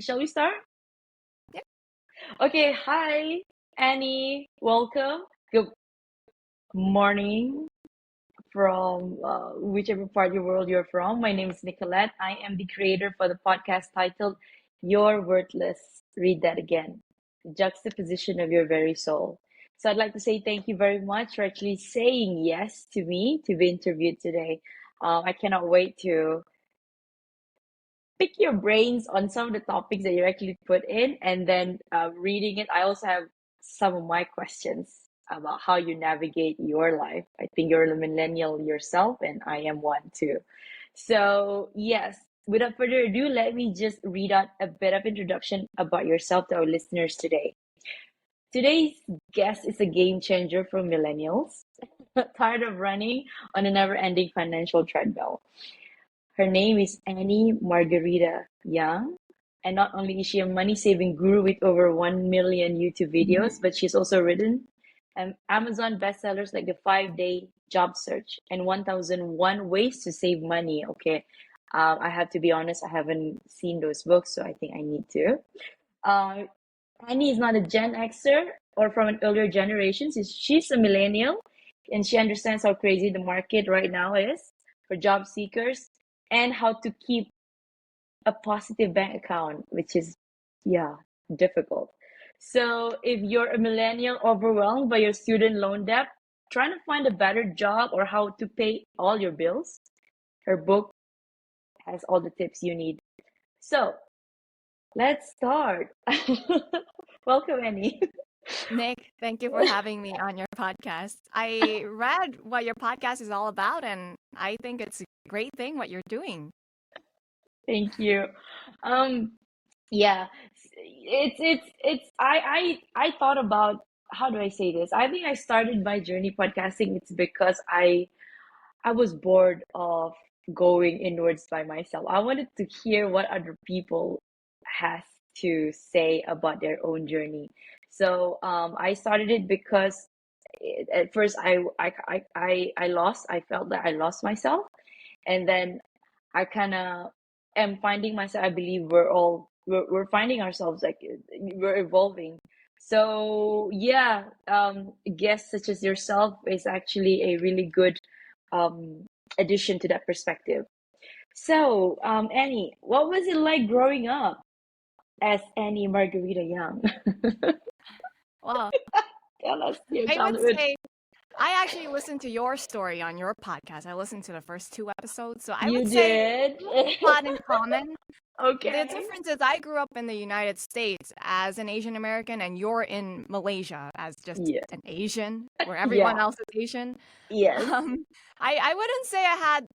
Shall we start? Yeah. Okay, hi, Annie. Welcome. Good morning from whichever part of the world you're from. My name is Nicolette. I am the creator for the podcast titled You're Worthless. Read that again. The juxtaposition of your very soul. So I'd like to say thank you very much for actually saying yes to me to be interviewed today. I cannot wait to pick your brains on some of the topics that you actually put in, and then reading it. I also have some of my questions about how you navigate your life. I think you're a millennial yourself, and I am one too. So, yes, without further ado, let me just read out a bit of introduction about yourself to our listeners today. Today's guest is a game changer for millennials, tired of running on a never ending financial treadmill. Her name is Annie Margarita Yang, and not only is she a money-saving guru with over 1 million YouTube videos, but she's also written Amazon bestsellers like The 5-Day Job Search and 1001 Ways to Save Money. Okay, I have to be honest, I haven't seen those books, so I think I need to. Uh, Annie is not a Gen Xer or from an earlier generation. She's a millennial, and she understands how crazy the market right now is for job seekers and how to keep a positive bank account, which is, yeah, difficult. So if you're a millennial overwhelmed by your student loan debt, trying to find a better job or how to pay all your bills, her book has all the tips you need. So let's start. Welcome, Annie. Nick, thank you for having me on your podcast. I read what your podcast is all about, and I think it's a great thing what you're doing. Thank you. Um, yeah, I thought about how do I say this? I think I started my journey podcasting. It's because I was bored of going inwards by myself. I wanted to hear what other people has to say about their own journey. So I started it because at first I lost. I felt that I lost myself, and then I kind of am finding myself. I believe we're finding ourselves like we're evolving. So yeah, guests such as yourself is actually a really good um, addition to that perspective. So, Annie, what was it like growing up as Annie Margarita Young? Well, Tell us your I would childhood. say I actually listened to your story on your podcast. I listened to the first two episodes, so I You would say did? we have a lot in common. The Okay. difference is I grew up in the United States as an Asian American, and you're in Malaysia as just Yeah. an Asian, where everyone Yeah. else is Asian. Yes. I wouldn't say I had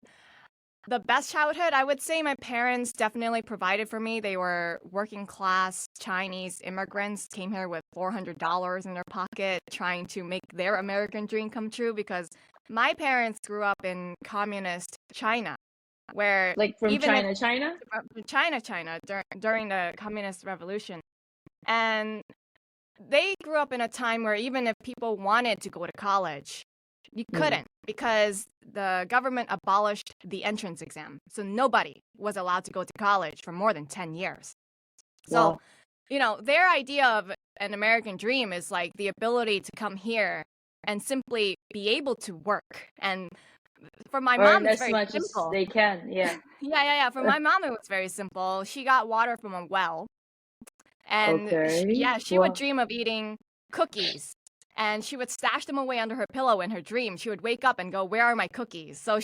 the best childhood. I would say my parents definitely provided for me. They were working class Chinese immigrants, came here with $400 in their pocket, trying to make their American dream come true because my parents grew up in communist China, where Like from even if China? China during the communist revolution. And they grew up in a time where even if people wanted to go to college, you Mm. couldn't because the government abolished the entrance exam. So nobody was allowed to go to college for more than 10 years. So, Wow. their idea of an American dream is like the ability to come here and simply be able to work. And for my mom, Earn it's as very much as simple. they can. Yeah. Yeah. For my mom, it was very simple. She got water from a well. And Okay. she would Wow. dream of eating cookies. And she would stash them away under her pillow in her dream. She would wake up and go, "Where are my cookies?" So,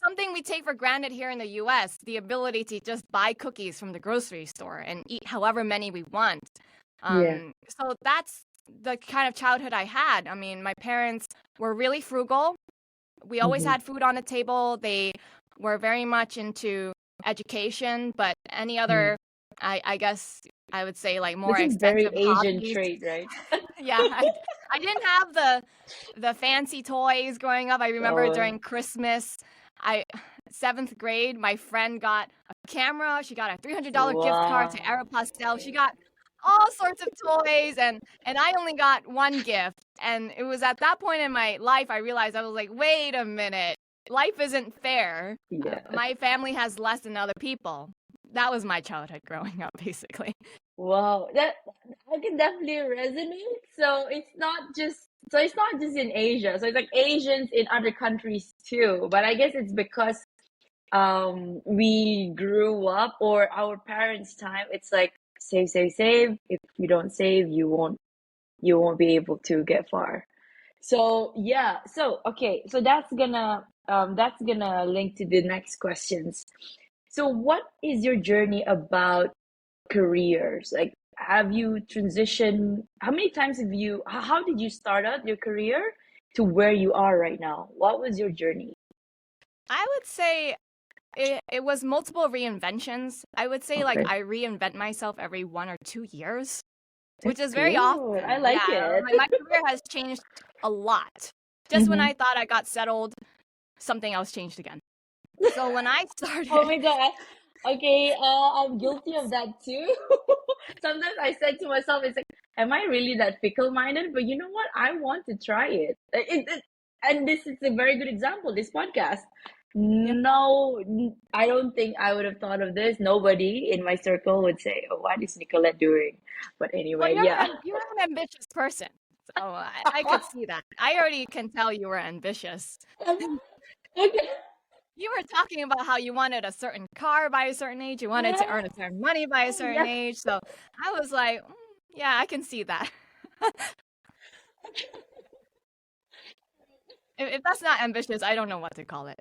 something we take for granted here in the US, the ability to just buy cookies from the grocery store and eat however many we want. Yeah. So that's the kind of childhood I had. I mean, my parents were really frugal. We always Hmm. had food on the table. They were very much into education, but any Mm. other, I guess I would say like more That's a very extensive Asian hobbies. trait, right? Yeah, I didn't have the fancy toys growing up. I remember Oh, during Christmas, I seventh grade, my friend got a camera. She got a $300 gift card to wow. Aeropostale. She got all sorts of toys, and I only got one gift. And it was at that point in my life I realized I was like, wait a minute, life isn't fair. Yeah. My family has less than other people. that was my childhood growing up, basically. Wow, that I can definitely resonate. It's not just in Asia. So it's like Asians in other countries too. But I guess it's because we grew up, or our parents' time, it's like save, save, save. If you don't save, you won't be able to get far. So yeah, so okay, so that's gonna link to the next questions. So what is your journey about careers? Like, have you transitioned? How many times have you? How did you start out your career to where you are right now? What was your journey? I would say it was multiple reinventions. I would say like Okay, I reinvent myself every 1 or 2 years, which that's is very good. I often. like Yeah, it. my career has changed a lot. Just when Mm-hmm. I thought I got settled, something else changed again. So when I Oh started, my God. Okay, I'm guilty of that too. Sometimes I said to myself, it's like, am I really that fickle-minded? But you know what? I want to try it. And this is a very good example, this podcast. yeah, No, I don't think I would have thought of this. Nobody in my circle would say, "Oh, what is Nicolette doing?" But well, anyway, yeah. you're an ambitious person. So I could see that. I already can tell you were ambitious. Okay. You were talking about how you wanted a certain car by a certain age, you wanted to Yeah. earn a certain money by a certain Yeah. age. So I was like, yeah, I can see that. If that's not ambitious, I don't know what to call it.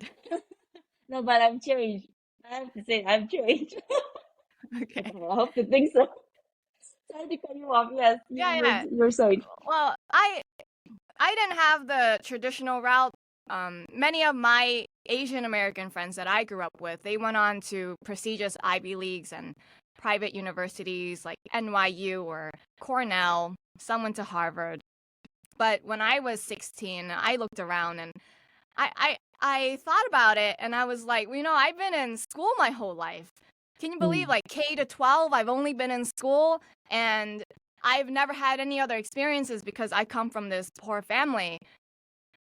No, but I've changed. I have to say, I've changed. Okay. I hope to think so. Sorry to cut you off. Yes, Yeah, yeah. you're saying. Well, I didn't have the traditional route. Many of my Asian American friends that I grew up with, they went on to prestigious Ivy Leagues and private universities like NYU or Cornell. Some went to Harvard. But when I was 16, I looked around and I thought about it and I was like, well, I've been in school my whole life. Can you believe Mm. like K to 12, I've only been in school and I've never had any other experiences because I come from this poor family.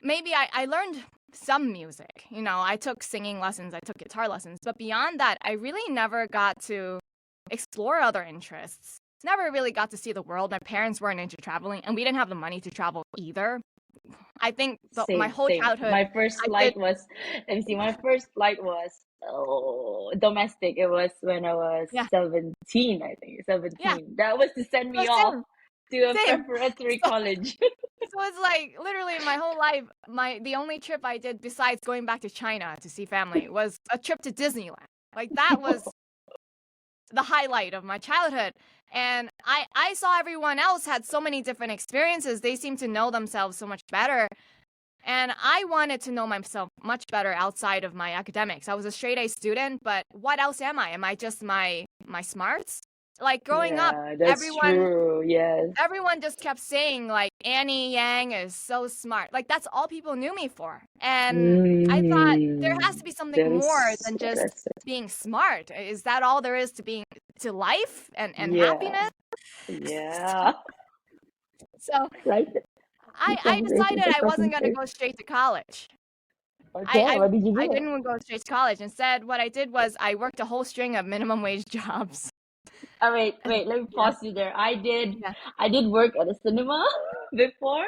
Maybe I learned some music. I took singing lessons, I took guitar lessons, but beyond that, I really never got to explore other interests. Never really got to see the world. My parents weren't into traveling, and we didn't have the money to travel either. I think my Same, whole same. childhood, My first I did, flight was, let me see, my first flight was domestic. It was when I was yeah, 17, I think, yeah. 17. That was to send So me off same, to a same. preparatory So, college. so it's like literally my whole life. The only trip I did besides going back to China to see family was a trip to Disneyland. Like that was the highlight of my childhood. And I saw everyone else had so many different experiences. They seemed to know themselves so much better. And I wanted to know myself much better outside of my academics. I was a straight A student, but what else am I? Am I just my smarts? Like growing up, Yeah, that's everyone true. Yes. everyone just kept saying like Annie Yang is so smart. Like that's all people knew me for. And I thought there has Mm, to be something that more is than just interesting. being smart. Is that all there is to life and Yeah, happiness? yeah. So Like that. I Conversation decided to I wasn't gonna conversation. go straight to college. I, Okay, I what did you I do? didn't go straight to college. Instead, what I did was I worked a whole string of minimum wage jobs. Oh, wait, And wait, let me yeah, pause you there. I did yeah, I did work at a cinema before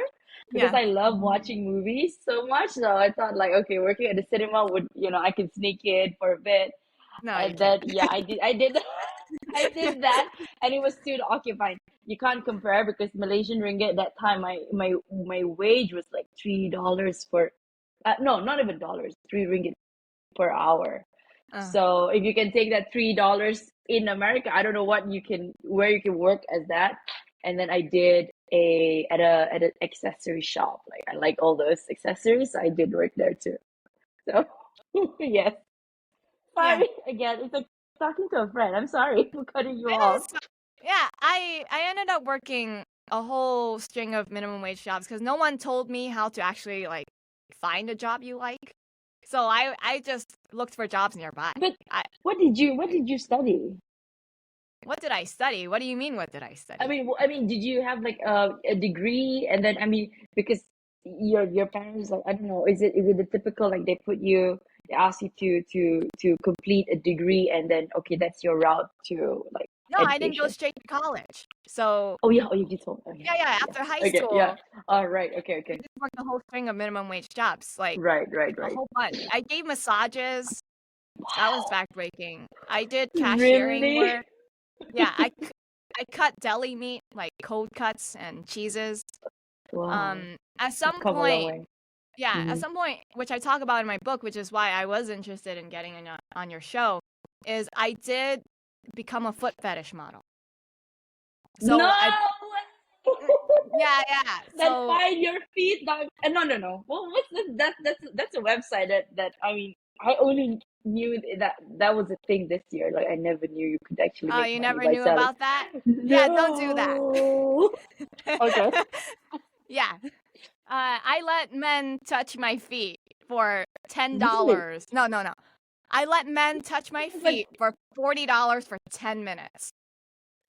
because yeah. I love watching movies so much. So I thought like, okay, working at a cinema would, I could sneak in for a bit. No, you And can't. then yeah, I did I did that, and it was still occupied. You can't compare because Malaysian ringgit that time my wage was like $3 for no, not even dollars, 3 ringgit per hour. Uh, So if you can take that $3 in America, I don't know where you can work as that. And then I did at an accessory shop. Like I like all those accessories. So I did work there too. So yes. yeah. Sorry again. It's like talking to a friend. I'm sorry for cutting you And off. it's yeah, I ended up working a whole string of minimum wage jobs because no one told me how to actually like find a job you like. So I just looked for jobs nearby. But I what did you study? What did I study? What do you mean what did I study? I mean, did you have like a degree, and then I mean, because your parents, like, I don't know, is it the typical, like, they put you they ask you to complete a degree, and then okay, that's your route to like No, I didn't go education. straight to college. So Oh yeah, oh you just told. Oh yeah, yeah, yeah. after high Okay, yeah. school, All right. Okay, I okay. did work a whole string of minimum wage jobs, like Right, right, a right. whole bunch. I gave massages. That was Wow. backbreaking. I did cashiering Really? work. Yeah, I cut deli meat, like cold cuts and cheeses. Wow. At You've some come a long point, way. yeah, at Hmm. some point, which I talk about in my book, which is why I was interested in getting on your show, is I did become a foot fetish model. No So I, way! yeah. Then So find your feet, dog. No, no, no. Well, what's this? That's a website that I mean, I only knew that that was a thing this year. Like I never knew you could actually oh, make you money never by knew selling. about that? Yeah, don't do that. No. Okay. Yeah. I let men touch my feet for Really? $10. No. I let men touch my But feet for $40 for 10 minutes.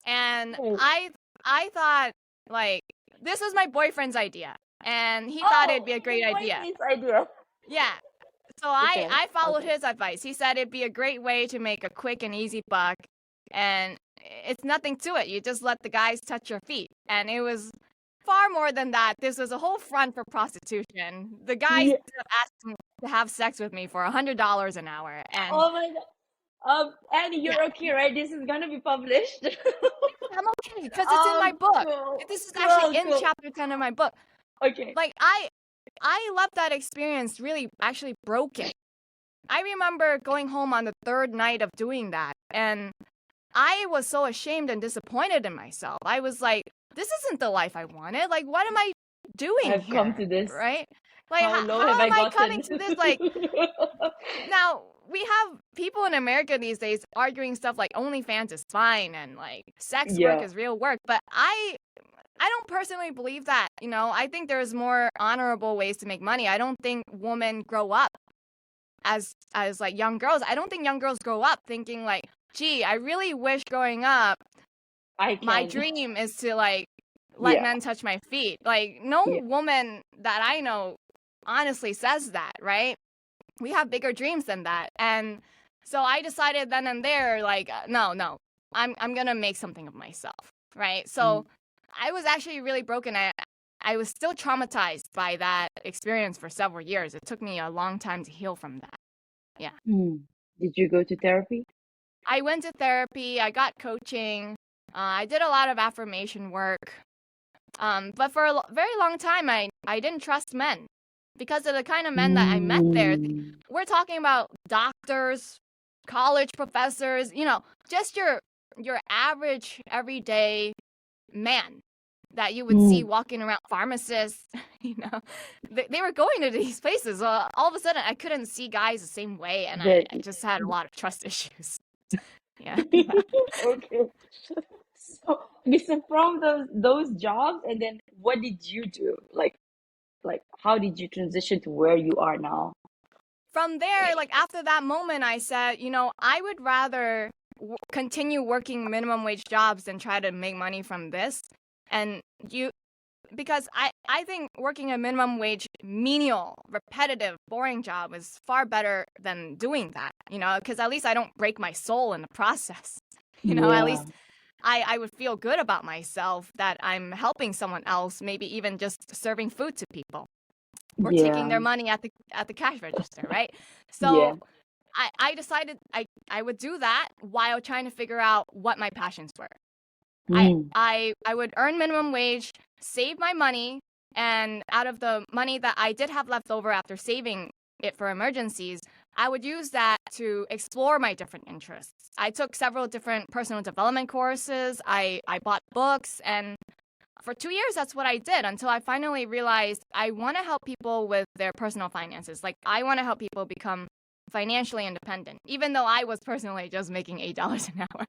And hey. I thought like this was my boyfriend's idea and he thought it'd Oh, be a your great idea. boyfriend's idea. Yeah. So Okay. I followed Okay. his advice. He said it'd be a great way to make a quick and easy buck and it's nothing to it. You just let the guys touch your feet. And it was far more than that. This was a whole front for prostitution. The guys Yeah. asked me to have sex with me for $100 an hour and Oh my God. Annie, yeah. you're okay, right? This is gonna be published. I'm okay because it's in my book. Cool, This is actually cool, in cool. chapter 10 of my book. Okay. Like I left that experience really actually broken. I remember going home on the third night of doing that and I was so ashamed and disappointed in myself. I was like, this isn't the life I wanted. Like what am I doing I've come here? to this. Right? Like How low have how I am I coming gotten? to this like now we have people in America these days arguing stuff like OnlyFans is fine and like sex work Yeah. is real work, but I don't personally believe that. You know, I think there's more honorable ways to make money. I don't think women grow up as like young girls. I don't think young girls grow up thinking like, gee, I really wish growing up I my can. dream is to like let Yeah. men touch my feet. Like no Yeah. woman that I know honestly says that, right? We have bigger dreams than that. And so I decided then and there like no. I'm going to make something of myself, right? So I was actually really broken. I was still traumatized by that experience for several years. It took me a long time to heal from that. Yeah. Did you go to therapy? I went to therapy. I got coaching. I did a lot of affirmation work. But for a very long time, I didn't trust men because of the kind of men that I met there. Mm. We're talking about doctors, college professors, you know, just your average everyday man that you would see Mm. walking around, pharmacists, you know, they were going to these places. All of a sudden, I couldn't see guys the same way, and That. I just had a lot of trust issues. Yeah. Okay. So, so from those jobs, and then what did you do? Like how did you transition to where you are now? From there, like after that moment, I said, you know, I would rather continue working minimum wage jobs than try to make money from this. And because I think working a minimum wage, menial, repetitive, boring job is far better than doing that, you know, because at least I don't break my soul in the process. You know, at Yeah. least I would feel good about myself that I'm helping someone else, maybe even just serving food to people or taking Yeah. their money at the cash register, right? Yeah. So I decided I would do that while trying to figure out what my passions were. Mm. I would earn minimum wage, save my money, and out of the money that I did have left over after saving it for emergencies, I would use that to explore my different interests. I took several different personal development courses. I bought books, and for 2 years, that's what I did until I finally realized I want to help people with their personal finances. Like, I want to help people become financially independent, even though I was personally just making $8 an hour.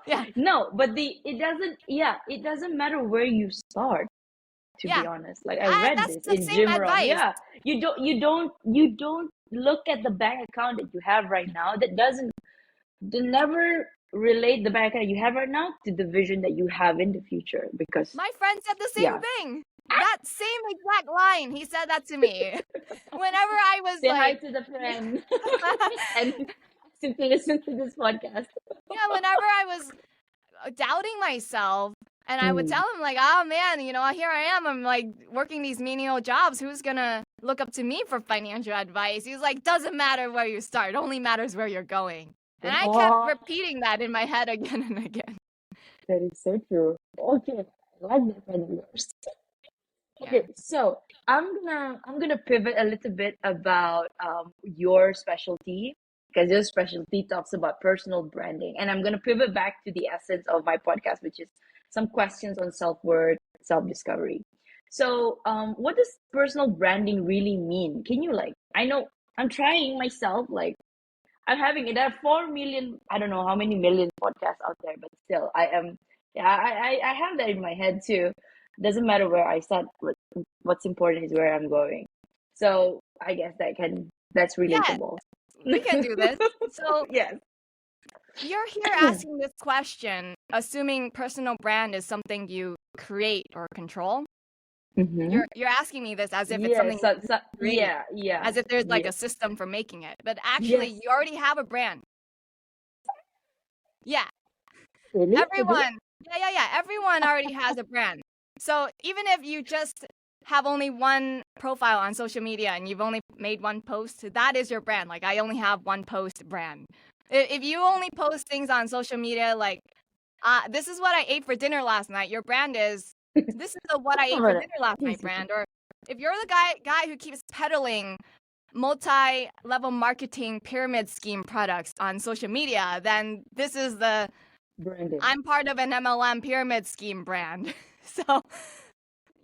Yeah. No, but it doesn't matter where you start, to be Yeah. honest. Like I read That's this the in same Jim Rohn. advice. Yeah. You don't look at the bank account that you have right now. They never relate the bank account you have right now to the vision that you have in the future, because My friend said the same yeah. thing. That same exact line. He said that to me. Whenever I was Say hi like, to the friend and simply listen to this podcast. yeah, whenever I was doubting myself, and I would Mm. tell him like, oh man, here I am. I'm like working these menial jobs. Who's gonna look up to me for financial advice? He's like, doesn't matter where you start. It only matters where you're going. And I kept Oh, repeating that in my head again and again. that is so true. Okay, I like that friend of yours. Yeah. Okay, so I'm gonna pivot a little bit about your specialty because your specialty talks about personal branding, and I'm gonna pivot back to the essence of my podcast, which is some questions on self-worth, self-discovery. So, what does personal branding really mean? Can you like? I know I'm trying myself. Like I'm having it. There are 4 million. I don't know how many million podcasts out there, but still, I am. Yeah, I have that in my head too. Doesn't matter where I start. What's important is where I'm going. So I guess that's Yeah, relatable. we can do this. So Yes. you're here asking this question, assuming personal brand is something you create or control. Mm-hmm. You're asking me this as if it's something Yes. So, you so, create, yeah. as if there's like a Yes. system for making it. But actually, Yes. you already have a brand. Yeah, Really? Again? everyone. Yeah. Everyone already has a brand. So even if you just have only one profile on social media and you've only made one post, that is your brand. Like I only have one post brand. If you only post things on social media like, this is what I ate for dinner last night, your brand is, this is the what I ate for dinner last night brand. Or if you're the guy who keeps peddling multi-level marketing pyramid scheme products on social media, then this is the Branding. I'm part of an MLM pyramid scheme brand. So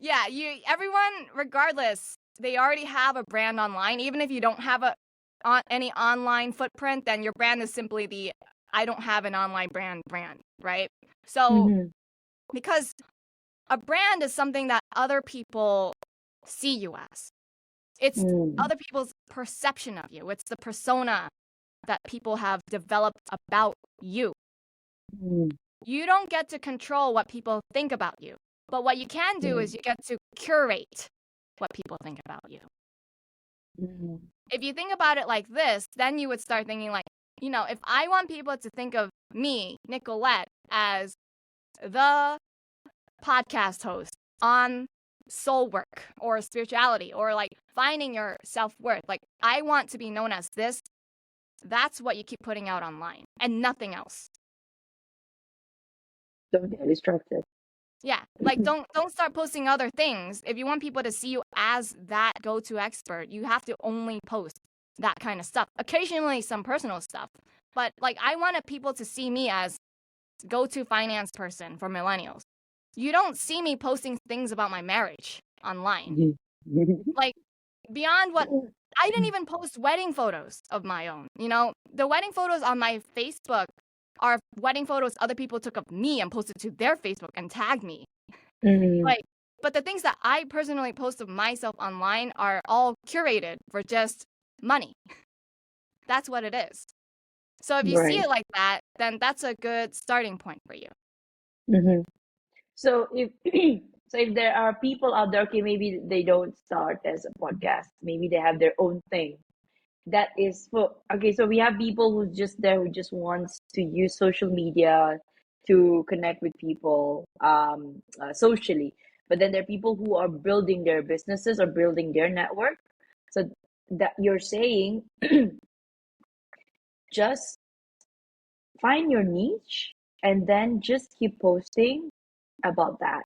yeah, everyone, regardless, they already have a brand online. Even if you don't have any online footprint, then your brand is simply the I don't have an online brand, right? So Mm-hmm. because a brand is something that other people see you as. It's other people's perception of you. It's the persona that people have developed about you. Mm. You don't get to control what people think about you. But what you can do is you get to curate what people think about you. Mm-hmm. If you think about it like this, then you would start thinking like, if I want people to think of me, Nicolette, as the podcast host on soul work or spirituality or like finding your self-worth, like I want to be known as this, that's what you keep putting out online and nothing else. Don't get distracted. Yeah, like don't start posting other things. If you want people to see you as that go-to expert, you have to only post that kind of stuff. Occasionally some personal stuff. But like I wanted people to see me as go-to finance person for millennials. You don't see me posting things about my marriage online. Like beyond what I didn't even post wedding photos of my own. The wedding photos on my Facebook are wedding photos other people took of me and posted to their Facebook and tagged me. Mm. But the things that I personally post of myself online are all curated for just money. That's what it is. So if you see Right. it like that, then that's a good starting point for you. Mm-hmm. So if so if there are people out there, okay, maybe they don't start as a podcast, maybe they have their own thing. That is for okay, so we have people who's just there who just wants to use social media to connect with people socially. But then there are people who are building their businesses or building their network. So that you're saying just find your niche and then just keep posting about that.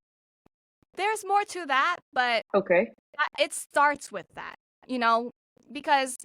There's more to that, but Okay. it starts with that, because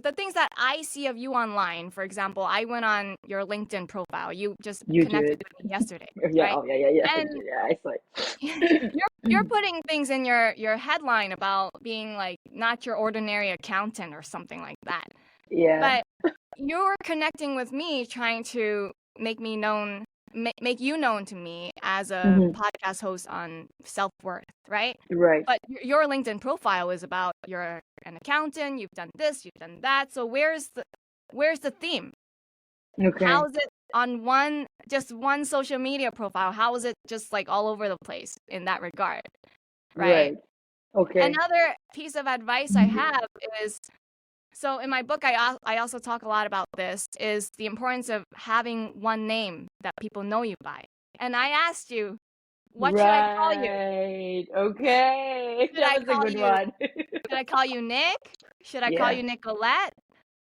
the things that I see of you online, for example, I went on your LinkedIn profile. You just You connected did. with me yesterday, Yeah, right? oh yeah. And Yeah, I saw it. you're putting things in your headline about being like not your ordinary accountant or something like that. Yeah. But you're connecting with me, trying to make me known, make you known to me as a Mm-hmm. podcast host on self-worth, right? Right. But your LinkedIn profile is about you're an accountant, you've done this, you've done that. So where's the theme? Okay. How is it on just one social media profile? How is it just like all over the place in that regard? right? Right. Okay. Another piece of advice I have is, so in my book, I also talk a lot about this, is the importance of having one name that people know you by. And I asked you, what should I call you? Right. Okay. Should That I was a call good you one. should I call you Nick? Should I call Yeah. you Nicolette?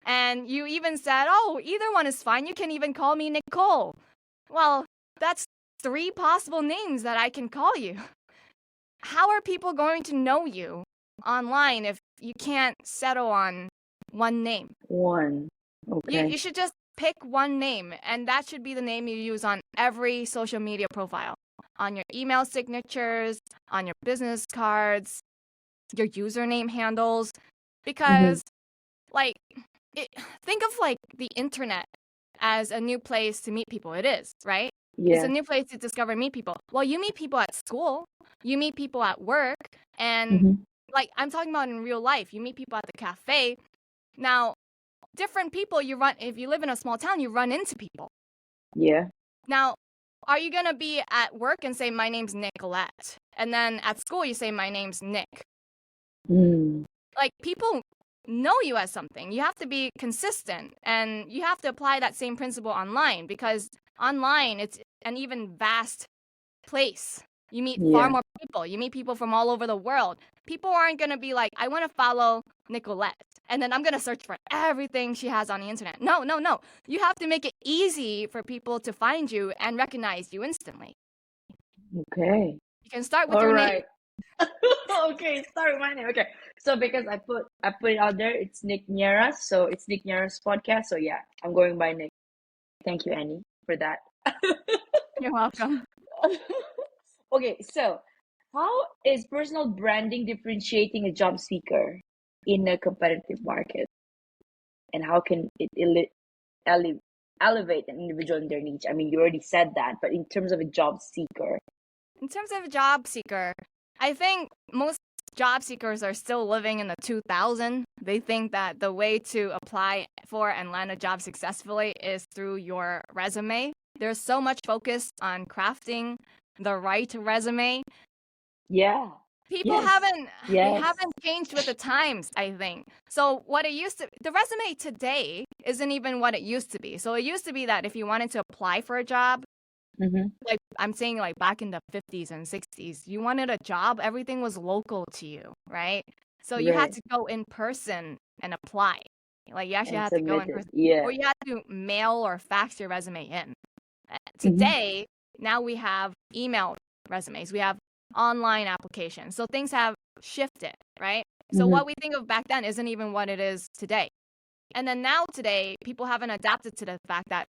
And you even said, "Oh, either one is fine. You can even call me Nicole." Well, that's three possible names that I can call you. How are people going to know you online if you can't settle on one name? One. You Okay. should just pick one name, and that should be the name you use on every social media profile, on your email signatures, on your business cards, your username handles, Mm-hmm. because like it, think of like the internet as a new place to meet people. It is, right? It's a Yeah. new place to discover and meet people. Well, you meet people at school, you meet people at work, and Mm-hmm. like I'm talking about in real life, you meet people at the cafe. Now, different people you run, if you live in a small town, you run into people. Yeah. Now, are you going to be at work and say, my name's Nicolette? And then at school, you say, my name's Nick. Mm. Like, people know you as something. You have to be consistent, and you have to apply that same principle online, because online, it's an even vast place. You meet far Yeah. more people. You meet people from all over the world. People aren't going to be like, I want to follow Nicolette, and then I'm going to search for everything she has on the internet. No, no, no. You have to make it easy for people to find you and recognize you instantly. Okay. You can start with All your name. right. Okay, start with my name. Okay. So because I put it out there, it's Nick Nieras. So it's Nick Nieras podcast. So yeah, I'm going by Nick. Thank you, Annie, for that. You're welcome. Okay, so how is personal branding differentiating a job seeker in a competitive market? And how can it elevate an individual in their niche? I mean, you already said that, but in terms of a job seeker. In terms of a job seeker, I think most job seekers are still living in the 2000s. They think that the way to apply for and land a job successfully is through your resume. There's so much focus on crafting the right resume. Yeah. People Yes. they Yes. haven't changed with the times, I think. So what it used to, the resume today isn't even what it used to be. So it used to be that if you wanted to apply for a job, Mm-hmm. like I'm saying, like back in the 50s and 60s, you wanted a job, everything was local to you, right? So you had Right. to go in person and apply. Like you actually And had to go in submitted. person, Yeah. or you had to mail or fax your resume in. Mm-hmm. Today, now we have email resumes, we have online applications. So things have shifted, right? So Mm-hmm. what we think of back then isn't even what it is today. And then now today, people haven't adapted to the fact that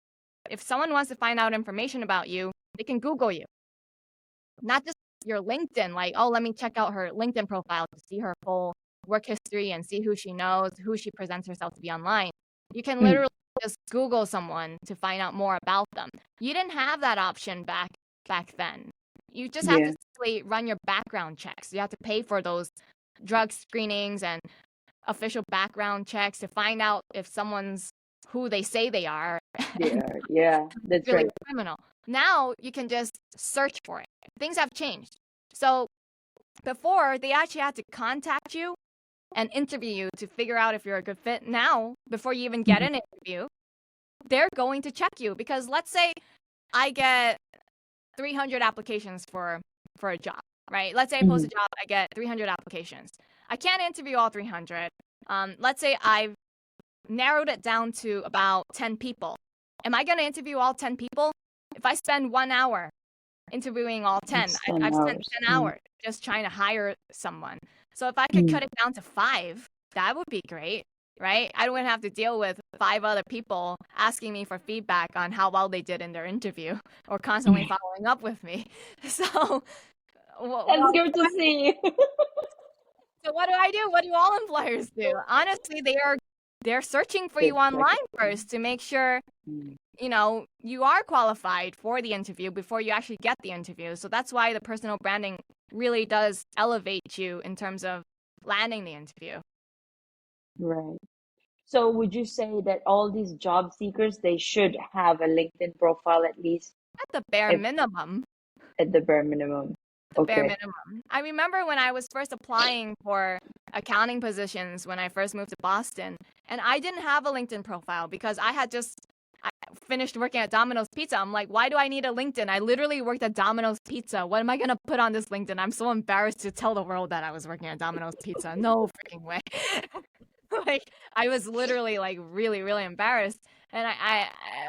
if someone wants to find out information about you, they can Google you. Not just your LinkedIn, like, oh, let me check out her LinkedIn profile to see her full work history and see who she knows, who she presents herself to be online. You can Mm. literally just Google someone to find out more about them. You didn't have that option back then. You just have Yeah. to simply run your background checks. You have to pay for those drug screenings and official background checks to find out if someone's who they say they are They and are. Yeah. That's really right. a criminal. Now you can just search for it. Things have changed. So before, they actually had to contact you and interview you to figure out if you're a good fit. Now, before you even get Mm-hmm. an interview, they're going to check you, because let's say I get 300 applications for a job, right? Let's say I post Mm-hmm. a job, I get 300 applications. I can't interview all 300. Let's say I've narrowed it down to about 10 people. Am I going to interview all 10 people? If I spend 1 hour interviewing all 10, It's 10 I've spent hours. 10 hours just trying to hire someone. So if I could Mm. cut it down to 5, that would be great, right? I don't have to deal with 5 other people asking me for feedback on how well they did in their interview or constantly following up with me. So, That's good to see. so what do I do? What do all employers do? Honestly, they're searching for They you check online it. first to make sure Mm. you are qualified for the interview before you actually get the interview. So that's why the personal branding really does elevate you in terms of landing the interview. Right. So would you say that all these job seekers, they should have a LinkedIn profile at least At the bare if, minimum. at the bare minimum? the bare Okay. minimum. I remember when I was first applying for accounting positions when I first moved to Boston, and I didn't have a LinkedIn profile because I finished working at Domino's Pizza. I'm like, why do I need a LinkedIn? I literally worked at Domino's Pizza. What am I gonna put on this LinkedIn? I'm so embarrassed to tell the world that I was working at Domino's Pizza. No freaking way. Like I was literally like really, really embarrassed. And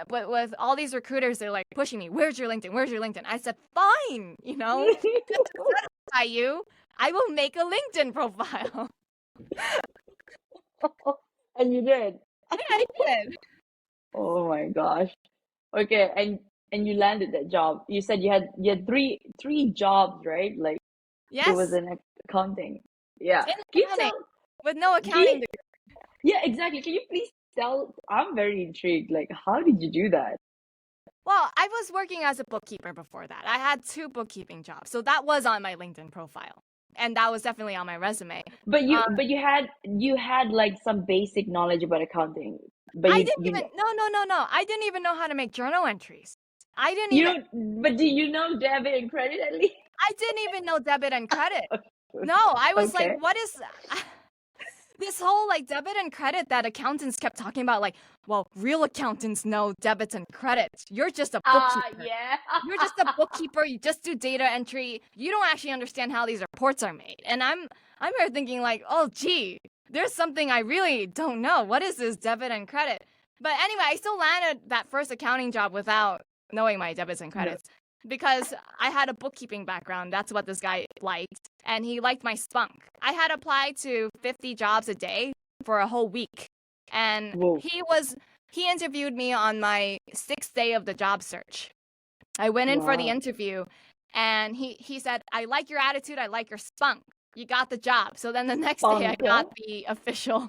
but with all these recruiters, they're like pushing me. Where's your LinkedIn? Where's your LinkedIn? I said, fine, just to satisfy you, I will make a LinkedIn profile. And you did. Yeah, I did. Oh my gosh. Okay, and you landed that job. You said you had three jobs, right? Like it was Yes, in accounting. Yeah. in Can you accounting tell? with no Can you, accounting degree. yeah, exactly. Can you please tell? I'm very intrigued. Like, how did you do that? Well, I was working as a bookkeeper before that. I had 2 bookkeeping jobs, so that was on my LinkedIn profile, and that was definitely on my resume. But you had like some basic knowledge about accounting. But I you didn't you even know no. I didn't even know how to make journal entries. I didn't you even don't. But do you know debit and credit at least? I didn't even know debit and credit. No, I was like, Okay. what is this whole like debit and credit that accountants kept talking about? Like, well, real accountants know debits and credits. You're just a bookkeeper. Yeah. You're just a bookkeeper. You just do data entry. You don't actually understand how these reports are made. And I'm here thinking like, oh gee, there's something I really don't know. What is this debit and credit? But anyway, I still landed that first accounting job without knowing my debits and No. credits because I had a bookkeeping background. That's what this guy liked. And he liked my spunk. I had applied to 50 jobs a day for a whole week. And Whoa. he interviewed me on my 6th day of the job search. I went in for the Wow. interview and he said, I like your attitude, I like your spunk. You got the job. So then the next day Punk. I got the official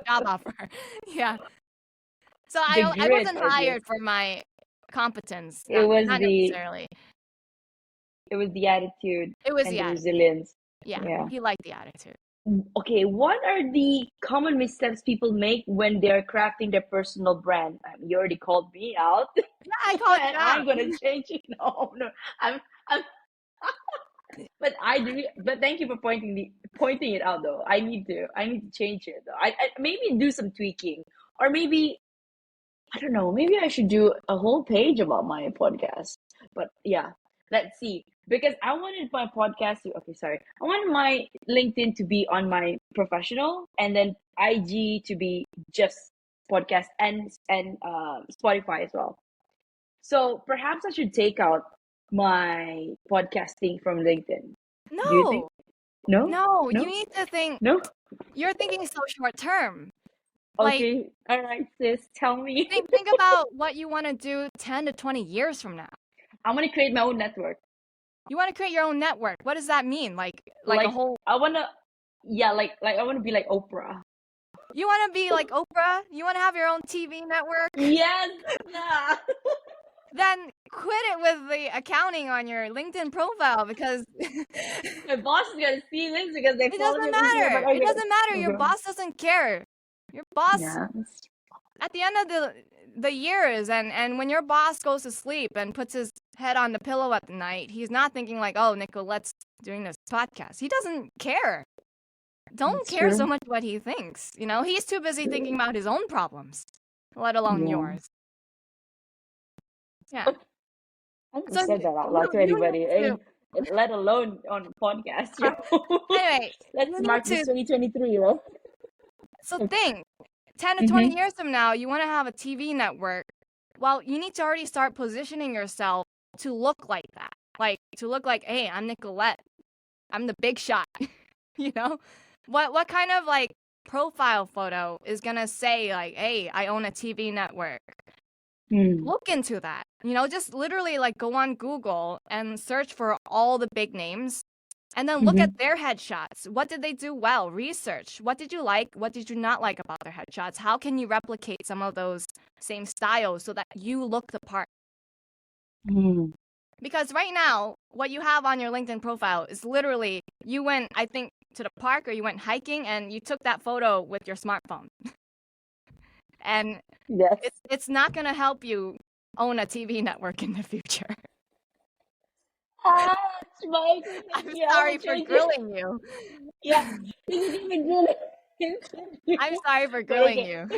job offer. Yeah. So The I grit, wasn't I guess. hired for my competence, It was not the necessarily. it was the attitude It was and the the attitude. resilience. Yeah, Yeah. he liked the attitude. Okay, what are the common missteps people make when they're crafting their personal brand? You already called me out, Yeah, I called and you I'm out. gonna change it. No, no, I'm, but I do. But thank you for pointing it out, though. I need to change it. Though. I maybe do some tweaking, or maybe I don't know. Maybe I should do a whole page about my podcast. But yeah, let's see. Because I wanted my podcast to, okay, sorry. I wanted my LinkedIn to be on my professional and then IG to be just podcast and Spotify as well. So perhaps I should take out my podcasting from LinkedIn. Do you think? No, No? no, you No? need to think. No? You're thinking so short term. Like, Okay. All right, sis. Tell me. think about what you want to do 10 to 20 years from now. I'm gonna create my own network. You want to create your own network. What does that mean? Like a Like whole. I wanna, yeah, like I wanna be like Oprah. You want to be like Oprah? You want to have your own TV network? Yes. Nah. Then quit it with the accounting on your LinkedIn profile because My boss is gonna see this because they it follow me doesn't on Instagram. But matter. It okay. doesn't matter. Your Okay. boss doesn't care. Your boss Yes. at the end of the years and when your boss goes to sleep and puts his head on the pillow at night, he's not thinking like, "Oh, Nicolette's doing this podcast." He doesn't care. Don't That's care so true. much what he thinks. He's too busy thinking about his own problems, let alone Yeah. yours. Yeah. I never So said that out loud to you anybody, need to let alone on a podcast, yo. anyway, Let's you need mark this to 2023, yo. so think 10 to 20 Mm-hmm. years from now, you want to have a TV network. Well, you need to already start positioning yourself to look like that. Like to look like, hey, I'm Nicolette. I'm the big shot. you know? What kind of like profile photo is gonna say like, hey, I own a TV network? Mm. Look into that. Just literally like go on Google and search for all the big names and then look Mm-hmm. at their headshots. What did they do well? Research. What did you like? What did you not like about their headshots? How can you replicate some of those same styles so that you look the part? Mm. Because right now, what you have on your LinkedIn profile is literally you went, I think, to the park or you went hiking and you took that photo with your smartphone. And Yes. it's not going to help you own a TV network in the future. My I'm yeah, I will sorry for change it. grilling you. Yeah, this is even really. I'm sorry for But grilling okay, you.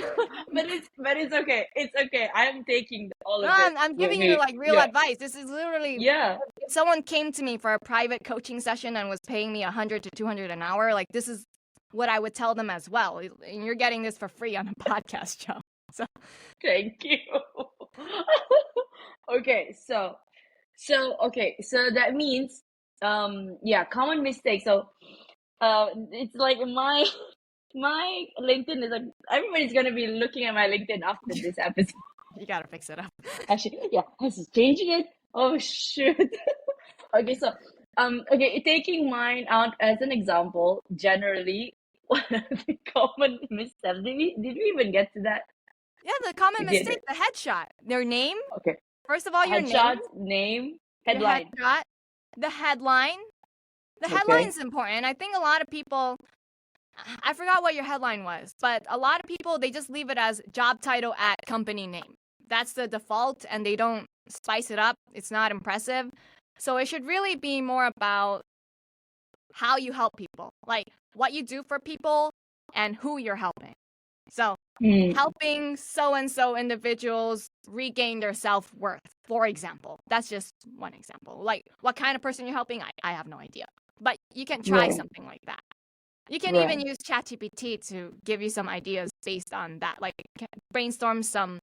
but it's okay. It's okay. I'm taking all No, of it I'm with giving you me. like real Yeah, advice. This is literally yeah. if someone came to me for a private coaching session and was paying me 100 to 200 an hour, like this is what I would tell them as well. And you're getting this for free on a podcast show. So Thank you. Okay, okay, so that means yeah, common mistake. So it's like my LinkedIn is like everybody's gonna be looking at my LinkedIn after this episode. you gotta fix it up. Actually, yeah, I was changing it. Oh shoot. Okay, so okay, taking mine out as an example, generally, what are the common missteps? Did we even get to that? Yeah, the common We mistake, did. the headshot. Their name, Okay. first of all, your name, Headshots, name, your headline. headshot, the headline. The Okay. headline's important. I think a lot of people I forgot what your headline was, but a lot of people they just leave it as job title at company name. That's the default and they don't spice it up. It's not impressive. So it should really be more about how you help people, like what you do for people and who you're helping. So, Mm, helping so and so individuals regain their self worth, for example. That's just one example. Like, what kind of person you're helping, I have no idea. But you can try right, something like that. You can even right. use ChatGPT to give you some ideas based on that. Like, brainstorm some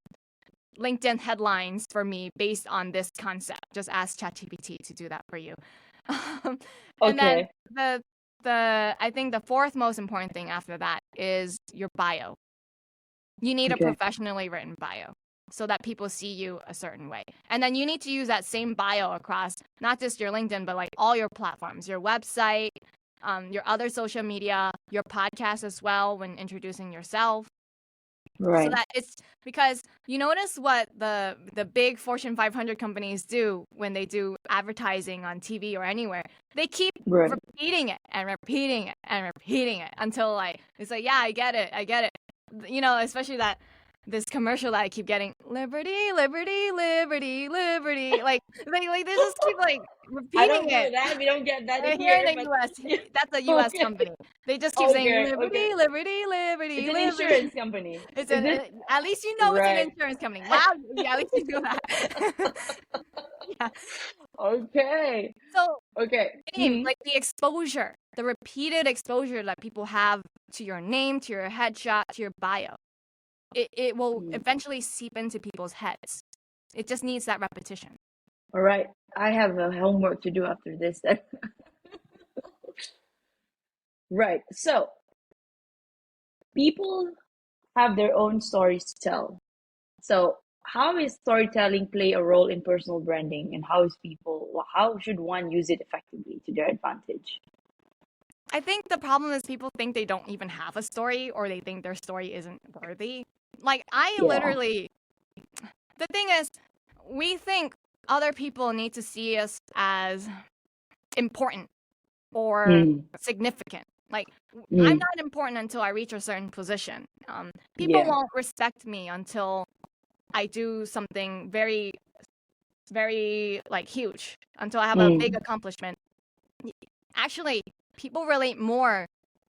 LinkedIn headlines for me based on this concept. Just ask ChatGPT to do that for you. And then Okay, I think the fourth most important thing after that is your bio. You need a okay, professionally written bio so that people see you a certain way. And then you need to use that same bio across not just your LinkedIn, but like all your platforms, your website, your other social media, your podcast as well when introducing yourself. So right, that it's because you notice what the big Fortune 500 companies do when they do advertising on TV or anywhere. They keep right. repeating it and repeating it and repeating it until like it's like, yeah, I get it, I get it. Especially that this commercial that I keep getting, liberty, liberty, liberty, liberty. Like they just keep like I repeating don't know it. that. We don't get that Here here, in the but U.S., yeah. that's a U.S. Okay, company. They just keep saying okay, okay. liberty, liberty, It's liberty, an liberty. insurance company, It's is an it? at least you know it's an Right. insurance company. Wow, yeah, at least you know that. Yeah. Okay, So okay. name, like the exposure, the repeated exposure that people have to your name, to your headshot, to your bio. It will Mm. eventually seep into people's heads. It just needs that repetition. All right. I have a homework to do after this then. Right. So people have their own stories to tell. So how is storytelling play a role in personal branding, and how should one use it effectively to their advantage? I think the problem is people think they don't even have a story or they think their story isn't worthy. Like I Yeah. literally the thing is we think other people need to see us as important or Mm, significant. Like I'm mm, not important until I reach a certain position. People yeah. won't respect me until I do something very, very like huge. Until I have a big Mm, accomplishment. Actually, people relate more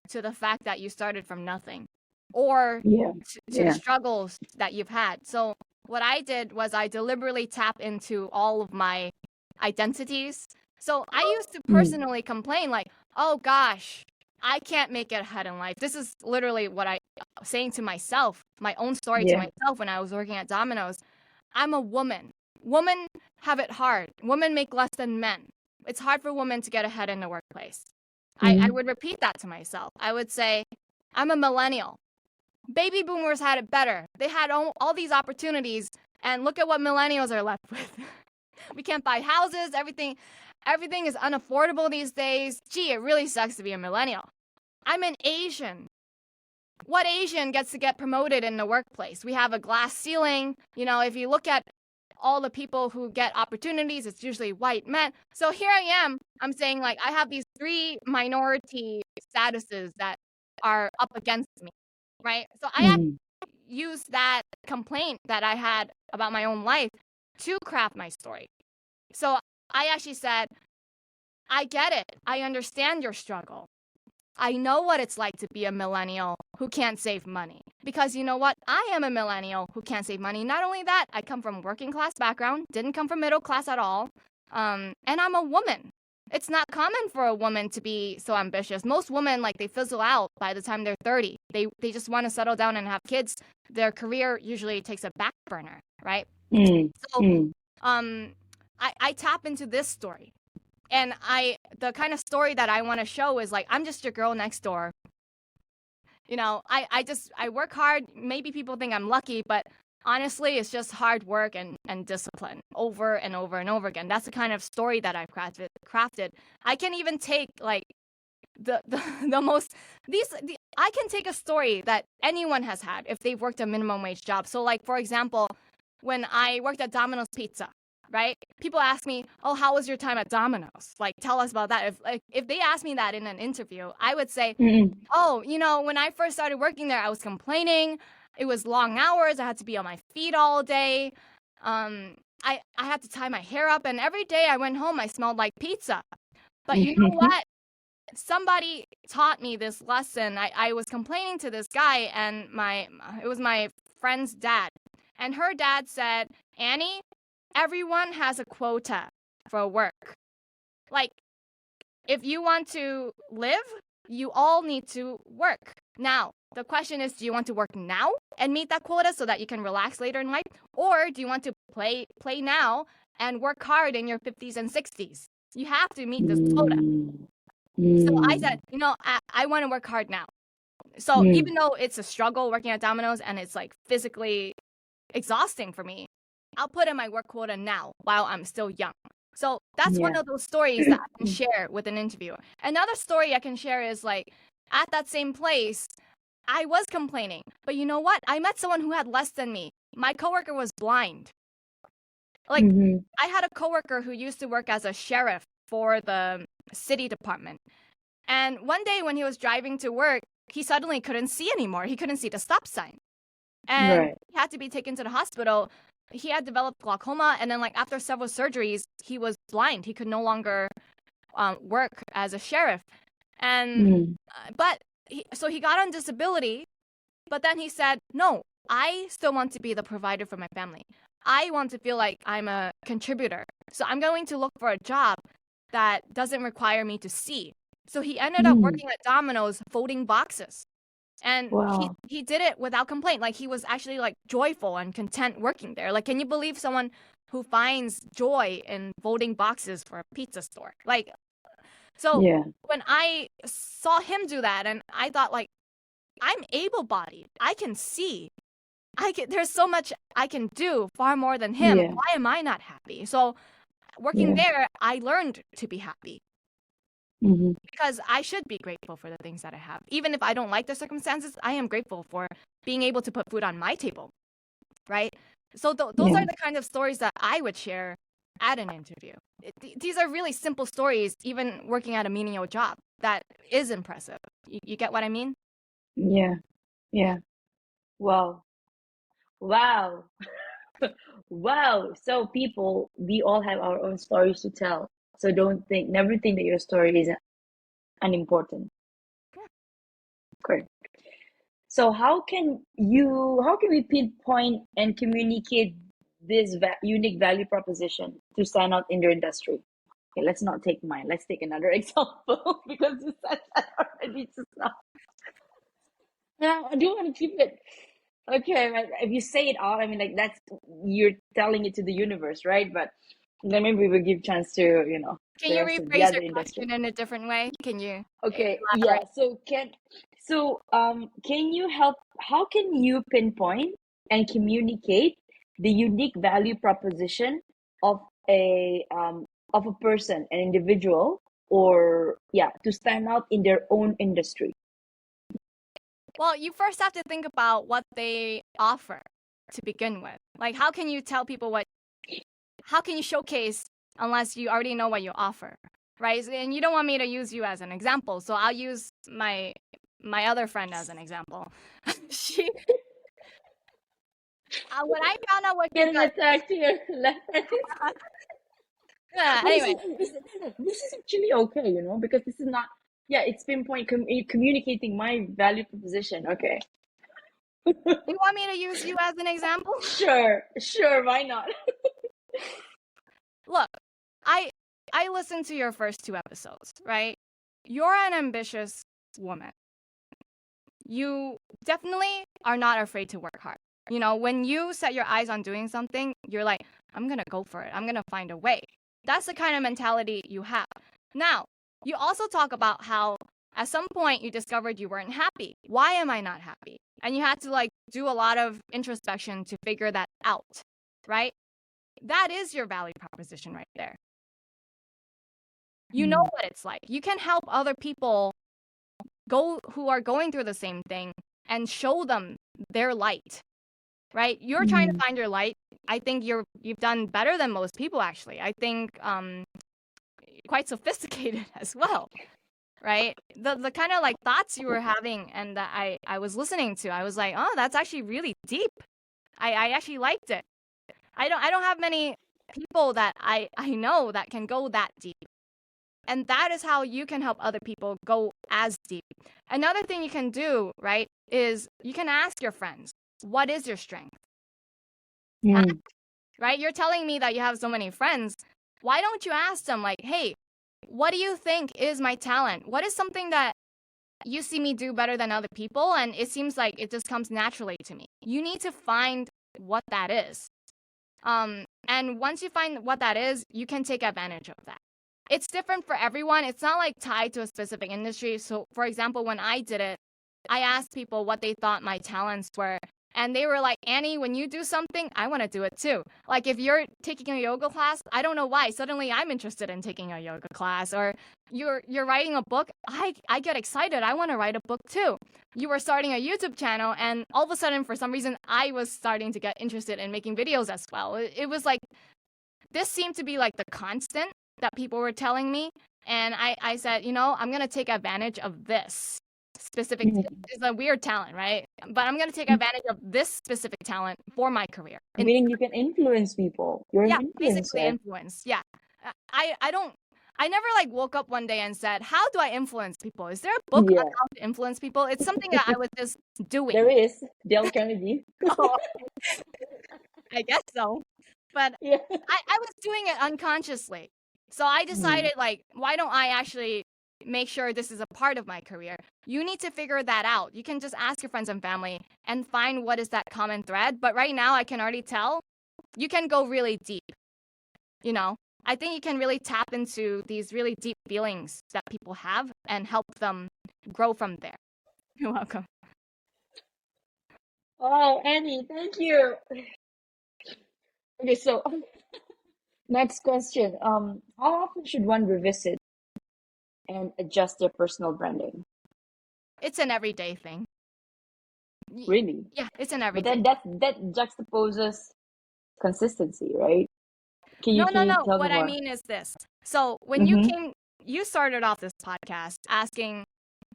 to the fact that you started from nothing, or yeah. to the Yeah. struggles that you've had. So what I did was I deliberately tap into all of my identities. So I used to Mm, personally complain like, "Oh gosh, I can't make it ahead in life." This is literally what I saying to myself, my own story to yeah. myself when I was working at Domino's. I'm a woman. Women have it hard. Women make less than men. It's hard for women to get ahead in the workplace. I Mm, would repeat that to myself. I would say, I'm a millennial. Baby boomers had it better. They had all these opportunities, and look at what millennials are left with. We can't buy houses. Everything is unaffordable these days. Gee, it really sucks to be a millennial. I'm an Asian. What Asian gets to get promoted in the workplace? We have a glass ceiling. If you look at all the people who get opportunities, it's usually white men. So here I am. I'm saying, like, I have these three minority statuses that are up against me, right? So I actually mm, used that complaint that I had about my own life to craft my story. So I actually said, I get it. I understand your struggle. I know what it's like to be a millennial who can't save money. Because you know what? I am a millennial who can't save money. Not only that, I come from working class background, didn't come from middle class at all. And I'm a woman. It's not common for a woman to be so ambitious. Most women, like, they fizzle out by the time they're 30. They just want to settle down and have kids. Their career usually takes a back burner, right? Mm, So mm, I tap into this story. And the kind of story that I want to show is like, I'm just your girl next door. You know, I work hard. Maybe people think I'm lucky, but honestly, it's just hard work and discipline over and over and over again. That's the kind of story that I've crafted. I can even take like the most I can take a story that anyone has had if they've worked a minimum wage job. So like, for example, when I worked at Domino's Pizza, right? People ask me, "Oh, how was your time at Domino's?" Like, tell us about that. If they ask me that in an interview, I would say, mm, "Oh, you know, when I first started working there, I was complaining. It was long hours. I had to be on my feet all day. I had to tie my hair up, and every day I went home, I smelled like pizza." But you know mm. what? Somebody taught me this lesson. I was complaining to this guy, and it was my friend's dad. And her dad said, "Annie, everyone has a quota for work. Like, if you want to live, you all need to work." Now, the question is, do you want to work now and meet that quota so that you can relax later in life? Or do you want to play now and work hard in your 50s and 60s? You have to meet this quota. Mm, So I said, mm, you know, I want to work hard now. So mm. even though it's a struggle working at Domino's and it's like physically exhausting for me, I'll put in my work quota now while I'm still young. So that's one Yeah. of those stories that I can share with an interviewer. Another story I can share is like, at that same place, I was complaining, but you know what? I met someone who had less than me. My coworker was blind. Like, Mm-hmm. I had a coworker who used to work as a sheriff for the city department. And one day when he was driving to work, he suddenly couldn't see anymore. He couldn't see the stop sign. And Right. he had to be taken to the hospital. He had developed glaucoma, and then like after several surgeries, he was blind. He could no longer work as a sheriff. And Mm, so he got on disability, but then he said, "No, I still want to be the provider for my family. I want to feel like I'm a contributor. So I'm going to look for a job that doesn't require me to see." So he ended up mm. working at Domino's folding boxes. And Wow. he did it without complaint. Like, he was actually like joyful and content working there. Like, can you believe someone who finds joy in folding boxes for a pizza store? Like, so Yeah. when I saw him do that, and I thought, like, I'm able-bodied. I can see. There's so much I can do, far more than him. Yeah. Why am I not happy? So working Yeah. there, I learned to be happy Mm-hmm. because I should be grateful for the things that I have. Even if I don't like the circumstances, I am grateful for being able to put food on my table, right? So those Yeah. are the kind of stories that I would share at an interview. These are really simple stories, even working at a menial job. That is impressive. You get what I mean? Yeah. Yeah. Wow. Wow. Wow. So people, we all have our own stories to tell. So never think that your story is unimportant. Correct. So how can we pinpoint and communicate this unique value proposition to stand out in their industry? Okay, let's not take mine. Let's take another example because you said that already just now. Yeah, I do want to keep it. Okay, right. If you say it out, I mean, like that's you're telling it to the universe, right? But then maybe we'll give chance to, Can the you rest of the rephrase other your industry. question in a different way? Can you Okay, yeah. elaborate? Can you help? How can you pinpoint and communicate the unique value proposition of a person, an individual, or yeah, to stand out in their own industry? Well, you first have to think about what they offer to begin with. Like, how can you tell people how can you showcase unless you already know what you offer, right? And you don't want me to use you as an example, so I'll use my other friend as an example. She, when I found out what she Getting does, attacked here left. But Anyway, this is actually okay, because this is not, yeah, it's pinpoint communicating my value proposition. Okay. you want me to use you as an example? Sure, why not? Look, I I listened to your first two episodes, right? You're an ambitious woman. You definitely are not afraid to work hard. When you set your eyes on doing something, you're like, I'm going to go for it. I'm going to find a way. That's the kind of mentality you have. Now, you also talk about how at some point you discovered you weren't happy. Why am I not happy? And you had to do a lot of introspection to figure that out, right? That is your value proposition right there. You know what it's like. You can help other people who are going through the same thing and show them their light, right? You're trying to find your light. I think you've done better than most people, actually. I think quite sophisticated as well, right? The kind of thoughts you were having and that I was listening to, I was like, oh, that's actually really deep. I actually liked it. I don't have many people that I know that can go that deep. And that is how you can help other people go as deep. Another thing you can do, right, is you can ask your friends, what is your strength? Right? You're telling me that you have so many friends. Why don't you ask them, hey, what do you think is my talent? What is something that you see me do better than other people? And it seems like it just comes naturally to me. You need to find what that is. And once you find what that is, you can take advantage of that. It's different for everyone. It's not tied to a specific industry. So, for example, when I did it, I asked people what they thought my talents were. And they were like, Annie, when you do something, I want to do it too. If you're taking a yoga class, I don't know why. Suddenly I'm interested in taking a yoga class. Or you're writing a book. I get excited. I want to write a book too. You were starting a YouTube channel. And all of a sudden, for some reason, I was starting to get interested in making videos as well. It was this seemed to be the constant that people were telling me. And I said, I'm going to take advantage of this specific, it's a weird talent, right? But I'm going to take advantage of this specific talent for my career. Meaning you can influence people. You're an Basically influencer. influence. Yeah. I never woke up one day and said, how do I influence people? Is there a book on how to influence people? It's something that I was just doing. There is. Dale Carnegie. Oh, I guess so. But I was doing it unconsciously. So I decided, why don't I actually make sure this is a part of my career? You need to figure that out. You can just ask your friends and family and find what is that common thread. But right now, I can already tell you can go really deep. I think you can really tap into these really deep feelings that people have and help them grow from there. You're welcome. Oh, Annie, thank you. Okay, so next question. How often should one revisit and adjust their personal branding? It's an everyday thing. Really? Yeah, it's an But everyday. then that juxtaposes consistency, right? Can you No. tell me What I more? mean is this. So when you started off this podcast asking,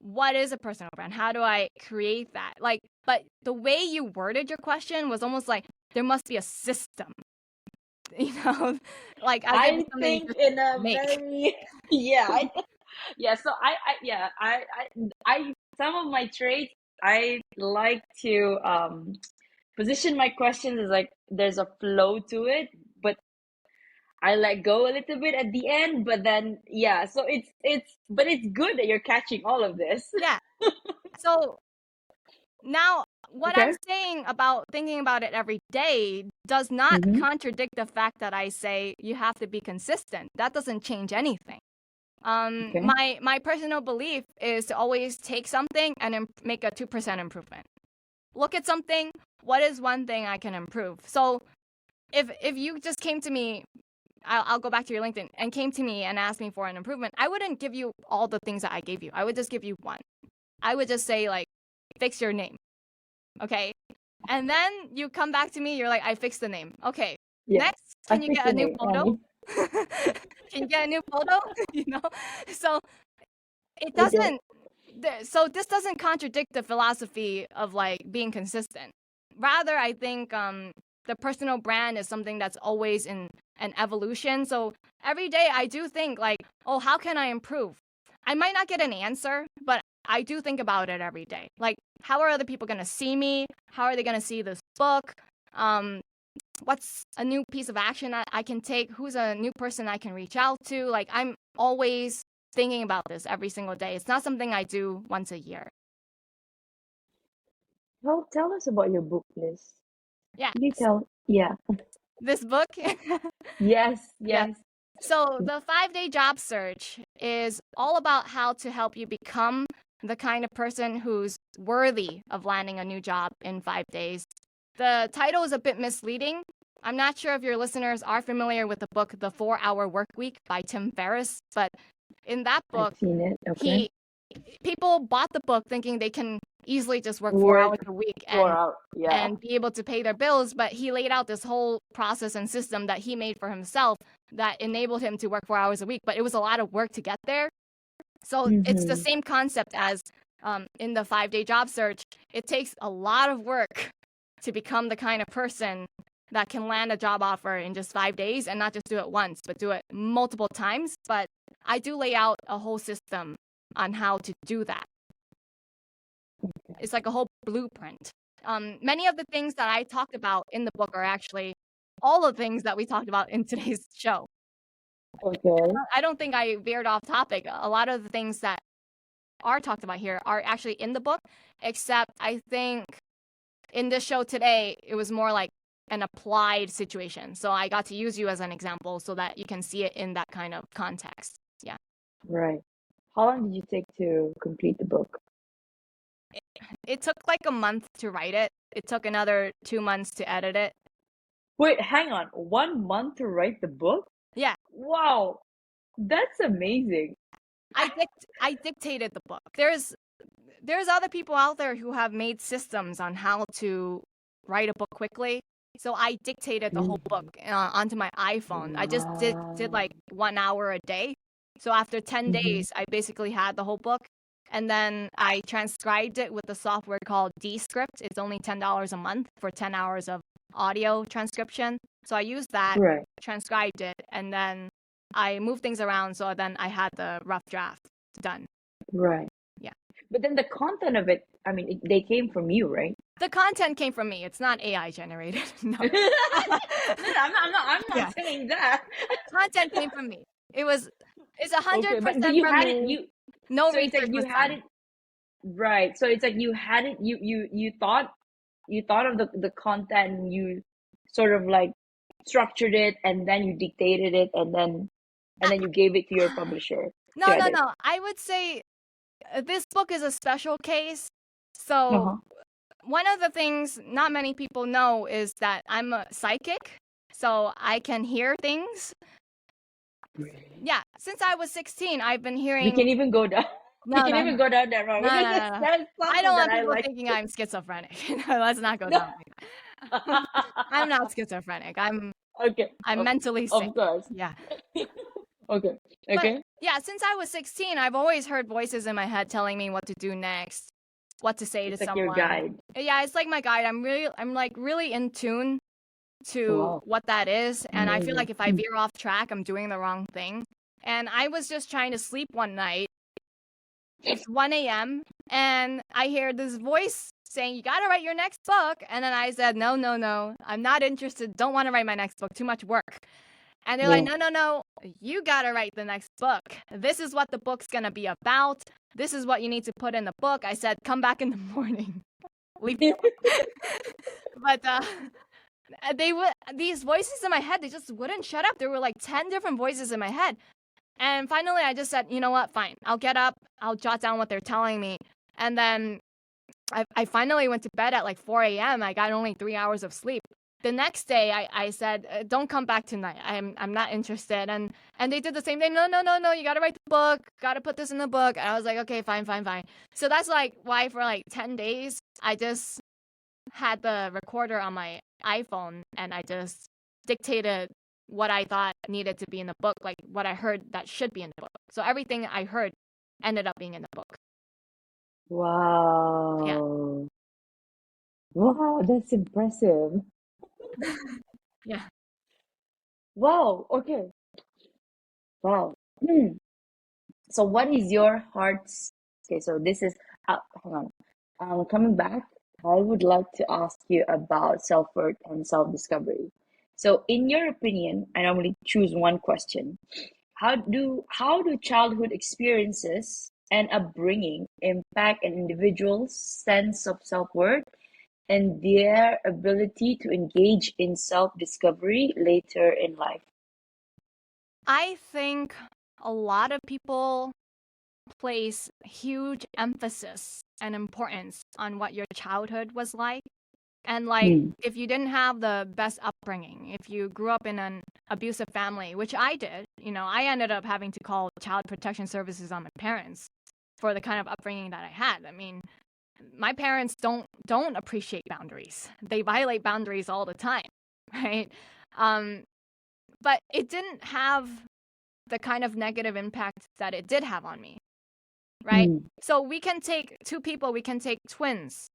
what is a personal brand? How do I create that? But the way you worded your question was almost like there must be a system. As I if something think you in a just make. very yeah. So I some of my traits I like to position my questions as there's a flow to it, but I let go a little bit at the end. But then yeah, so but it's good that you're catching all of this. Yeah. So now what Okay. I'm saying about thinking about it every day does not contradict the fact that I say you have to be consistent. That doesn't change anything. Okay. My personal belief is to always take something and make a 2% improvement. Look at something. What is one thing I can improve? So if you just came to me, I'll go back to your LinkedIn and came to me and asked me for an improvement, I wouldn't give you all the things that I gave you. I would just give you one. I would just say fix your name. Okay. And then you come back to me, you're like, I fixed the name. Okay. Yeah. Next, can you get a new photo? Can you get a new photo? So it doesn't. So this doesn't contradict the philosophy of being consistent. Rather, I think the personal brand is something that's always in an evolution. So every day I do think like, oh, how can I improve? I might not get an answer, but I do think about it every day. Like, how are other people going to see me? How are they going to see this book? What's a new piece of action I can take? Who's a new person I can reach out to? Like, I'm always thinking about this every single day. It's not something I do once a year. Well, tell us about your book list. Yeah. You tell, yeah. This book? Yes, Yeah. yes. So the 5-day job search is all about how to help you become the kind of person who's worthy of landing a new job in 5 days. The title is a bit misleading. I'm not sure if your listeners are familiar with the book The 4-Hour Workweek by Tim Ferriss, but in that book, I've seen it. Okay. people bought the book thinking they can easily just work 4 Work hours a week 4 hours. Yeah. and be able to pay their bills, but he laid out this whole process and system that he made for himself that enabled him to work 4 hours a week, but it was a lot of work to get there. So it's the same concept as in the 5-day job search. It takes a lot of work to become the kind of person that can land a job offer in just 5 days and not just do it once, but do it multiple times. But I do lay out a whole system on how to do that. It's like a whole blueprint. Many of the things that I talked about in the book are actually all the things that we talked about in today's show. Okay. I don't think I veered off topic. A lot of the things that are talked about here are actually in the book, except I think in this show today, it was more like an applied situation. So I got to use you as an example so that you can see it in that kind of context. Yeah. Right. How long did you take to complete the book? It took like a month to write it. It took another 2 months to edit it. Wait, hang on. 1 month to write the book? Yeah. Wow. That's amazing. I dictated the book. There's other people out there who have made systems on how to write a book quickly. So I dictated the whole book onto my iPhone. I just did like 1 hour a day. So after 10 days, I basically had the whole book. And then I transcribed it with a software called Descript. It's only $10 a month for 10 hours of audio transcription. So I used that, Right. transcribed it, and then I moved things around. So then I had the rough draft done. Right. Yeah. But then the content of it, I mean, they came from you, right? The content came from me. It's not AI generated. No. No, I'm not saying that. Content came from me. It's 100% but you from had me. it. No So it's research like you was had done. it. Right. So it's like you had it. You thought of the content. You sort of like structured it, and then you dictated it, and then you gave it to your publisher. No. I would say this book is a special case. So one of the things not many people know is that I'm a psychic. So I can hear things. Yeah, since I was 16, I've been hearing. We can even go down. No, we can even go down that road. No. I don't want that people like. thinking I'm schizophrenic. No, let's not go down. I'm not schizophrenic. I'm Okay. I'm mentally sick. Of course. Yeah. Okay. But yeah, since I was 16, I've always heard voices in my head telling me what to do next, what to say It's to like someone. your guide. Yeah, it's like my guide. I'm like really in tune to what that is, and I feel like if I veer off track, I'm doing the wrong thing. And I was just trying to sleep one night. It's 1 a.m. and I hear this voice saying, "You got to write your next book." And then I said, No. I'm not interested. Don't want to write my next book. Too much work. And they're like, No. You got to write the next book. This is what the book's going to be about. This is what you need to put in the book. I said, come back in the morning. Leave me alone. But these voices in my head, they just wouldn't shut up. There were like 10 different voices in my head. And finally, I just said, you know what? Fine. I'll get up. I'll jot down what they're telling me. And then I finally went to bed at like 4 a.m. I got only 3 hours of sleep. The next day, I said, don't come back tonight. I'm not interested. And they did the same thing. No. You got to write the book. Got to put this in the book. And I was like, okay, fine. So that's like why for like 10 days, I just had the recorder on my iPhone and I just dictated what I thought needed to be in the book, like what I heard that should be in the book. So everything I heard ended up being in the book. Wow. Yeah. Wow, that's impressive. Yeah. Wow. Okay. Wow. So what is your heart's okay, so this is hang on. Coming back, I would like to ask you about self-worth and self-discovery. So in your opinion, I normally choose one question. How do childhood experiences and upbringing impact an individual's sense of self-worth and their ability to engage in self-discovery later in life? I think a lot of people place huge emphasis and importance on what your childhood was like. And like, Mm, if you didn't have the best upbringing, if you grew up in an abusive family, which I did, I ended up having to call child protection services on my parents for the kind of upbringing that I had. I mean, my parents don't appreciate boundaries. They violate boundaries all the time, right? Um, but it didn't have the kind of negative impact that it did have on me, right? mm, So we can take two people, we can take twins.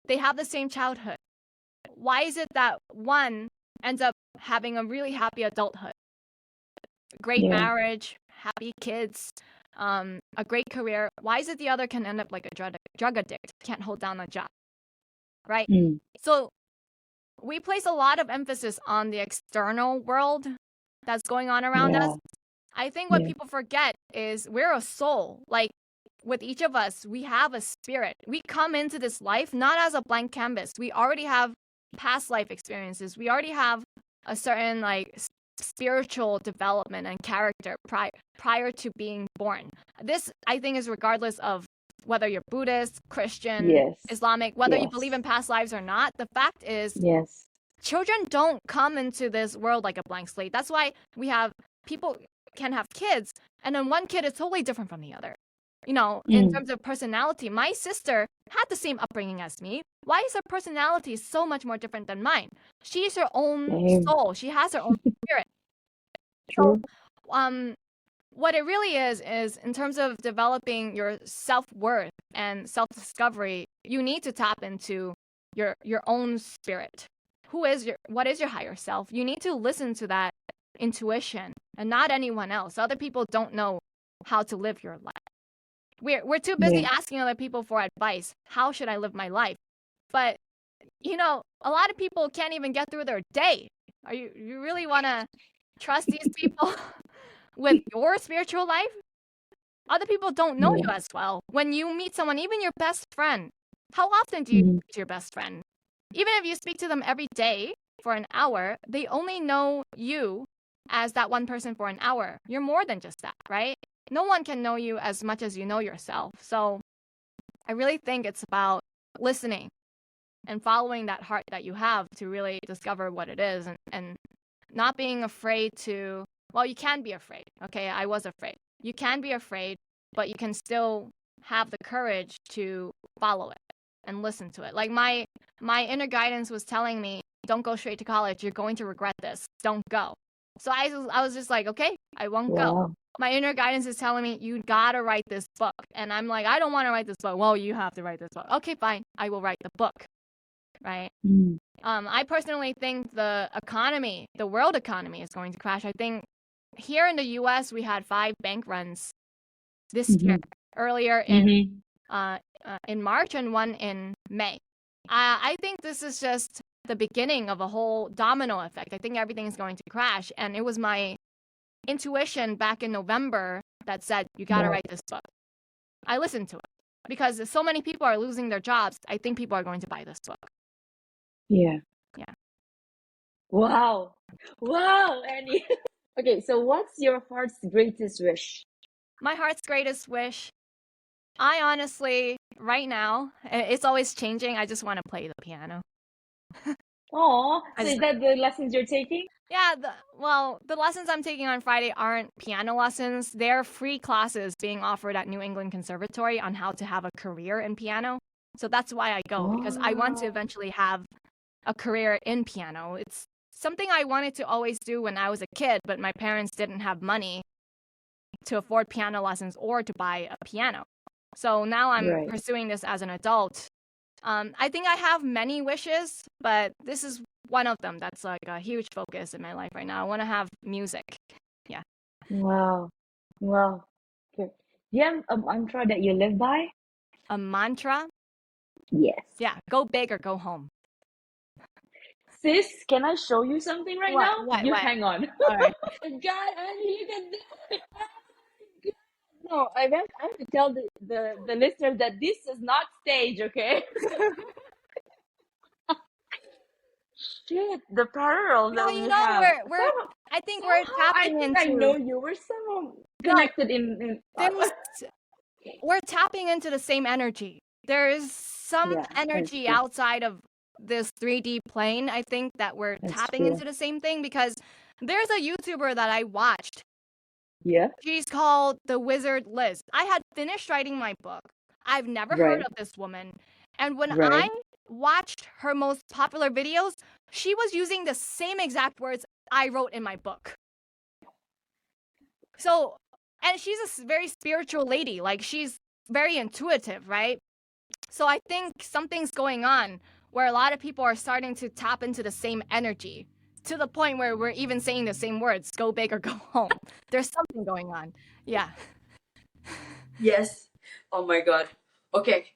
They have the same childhood. Why is it that one ends up having a really happy adulthood, great yeah. marriage, happy kids, a great career? Why is it the other can end up like a drug addict, can't hold down a job, right? Mm, So we place a lot of emphasis on the external world that's going on around us. yeah. I think what Yeah. people forget is we're a soul. Like with each of us, we have a spirit. We come into this life not as a blank canvas. We already have past life experiences. We already have a certain like spiritual development and character prior to being born. This I think is regardless of whether you're Buddhist, Christian, Yes. Islamic, whether you believe Yes. in past lives or not. The fact is Yes. children don't come into this world like a blank slate. That's why we have people can have kids, and then one kid is totally different from the other. In Mm, terms of personality, my sister had the same upbringing as me. Why is her personality so much more different than mine? She's her own same. soul. She has her own spirit. So, True. um, what it really is in terms of developing your self-worth and self-discovery, you need to tap into your own spirit. What is your higher self? You need to listen to that intuition and not anyone else. Other people don't know how to live your life. We're too busy Yeah. asking other people for advice. How should I live my life? But a lot of people can't even get through their day. Are you really want to trust these people with your spiritual life? Other people don't know Yeah. you as well. When you meet someone, even your best friend, how often do you Mhm. speak to your best friend? Even if you speak to them every day for an hour, they only know you as that one person for an hour. You're more than just that, right? No one can know you as much as you know yourself. So I really think it's about listening and following that heart that you have to really discover what it is and not being afraid to, well, you can be afraid. Okay, I was afraid. You can be afraid, but you can still have the courage to follow it and listen to it. Like my inner guidance was telling me, don't go straight to college. You're going to regret this. Don't go. So I was just like, okay, I won't go. Wow. My inner guidance is telling me, you gotta write this book. And I'm like, I don't want to write this book. Well, you have to write this book. Okay, fine. I will write the book. Right. Mm, I personally think the world economy is going to crash. I think here in the US, we had 5 bank runs this year, mhm. earlier Mhm. in March and one in May. I think this is just the beginning of a whole domino effect. I think everything is going to crash. And it was my intuition back in November that said, you got to Wow. write this book. I listened to it because so many people are losing their jobs. I think people are going to buy this book. Yeah. Yeah. Wow. Wow, Annie. Okay, so what's your heart's greatest wish? My heart's greatest wish, I honestly, right now, it's always changing. I just want to play the piano. Oh, I so just, is that the lessons you're taking? yeah, the lessons I'm taking on Friday aren't piano lessons. They're free classes being offered at New England Conservatory on how to have a career in piano. So that's why I go, because I want to Oh. eventually have a career in piano. It's something I wanted to always do when I was a kid, but my parents didn't have money to afford piano lessons or to buy a piano. So now I'm Right. pursuing this as an adult I think I have many wishes, but this is one of them that's like a huge focus in my life right now. I want to have music. Yeah. Wow. Wow. Okay. Do you have a mantra that you live by? A mantra. Yes. Yeah. Go big or go home. Sis, can I show you something right What? now? What? You What? hang on. All right. God, Annie, you can do it. No, I have to tell the listeners that this is not stage, okay? Shit, the parallels No, that you we know have. we're. I think we're Somehow I tapping think I know into. you. We're somehow No, connected in there's. We're tapping into the same energy. There's some Yeah, that's energy true. outside of this 3D plane. I think that we're That's tapping true. into the same thing because there's a YouTuber that I watched. Yeah, She's called the Wizard Liz. I had finished writing my book. I've never heard right, of this woman. And when right. I watched her most popular videos, she was using the same exact words I wrote in my book. So, and she's a very spiritual lady. Like, she's very intuitive, right? So I think something's going on where a lot of people are starting to tap into the same energy to the point where we're even saying the same words, go big or go home. There's something going on. Yeah. Yes. Oh my God. Okay.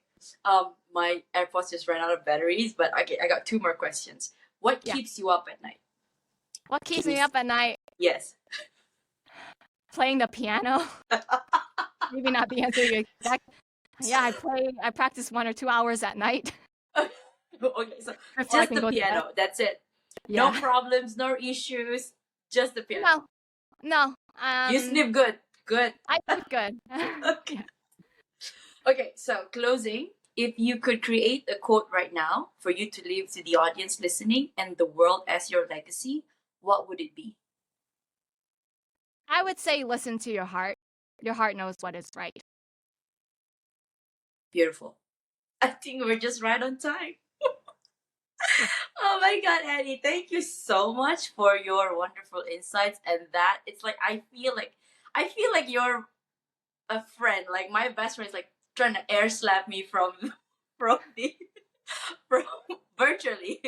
My AirPods just ran out of batteries, but okay, I got two more questions. What Yeah. keeps you up at night? What keeps Can me you? up at night? Yes. Playing the piano. Maybe not the answer you expect. Yeah, I practice 1 or 2 hours at night Okay, so before I just can the go to bed. piano. That's it. No Yeah. problems, no issues. Just the piano. No. You sleep good. Good. I sleep good. Okay. Yeah. Okay, so closing. If you could create a quote right now for you to leave to the audience listening and the world as your legacy, what would it be? I would say listen to your heart. Your heart knows what is right. Beautiful. I think we're just right on time. Oh my God, Annie, thank you so much for your wonderful insights and that it's like I feel like you're a friend. Like my best friend is like trying to air slap me from from the from virtually.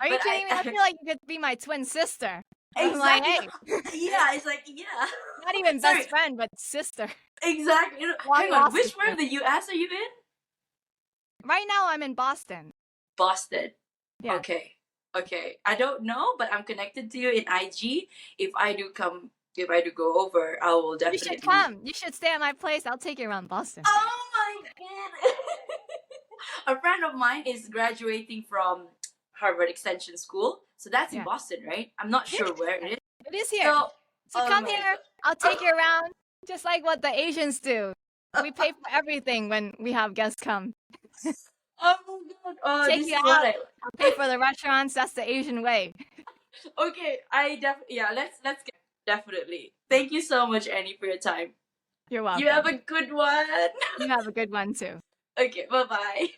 Are you But kidding me? I feel like you could be my twin sister. I'm like, exactly. hey, Yeah, it's like yeah. not even Sorry, best friend, but sister. exactly. Long Hang on, lost which part sister. of the US are you in? Right now, I'm in Boston. Boston. Yeah. Okay. Okay. I don't know, but I'm connected to you in IG. If I do go over, I will You should definitely. come. You should stay at my place. I'll take you around Boston. Oh my god. A friend of mine is graduating from Harvard Extension School. So that's in Yeah. Boston, right? I'm not sure where it is. It is here. So, So oh come my here. I'll take you around, just like what the Asians do. We pay for everything when we have guests come. oh my god. Oh, Take this you is what out. I'll pay for the restaurants. That's the Asian way. Okay, yeah, let's get definitely. Thank you so much, Annie, for your time. You're welcome. You have a good one. You have a good one too. Okay, bye-bye.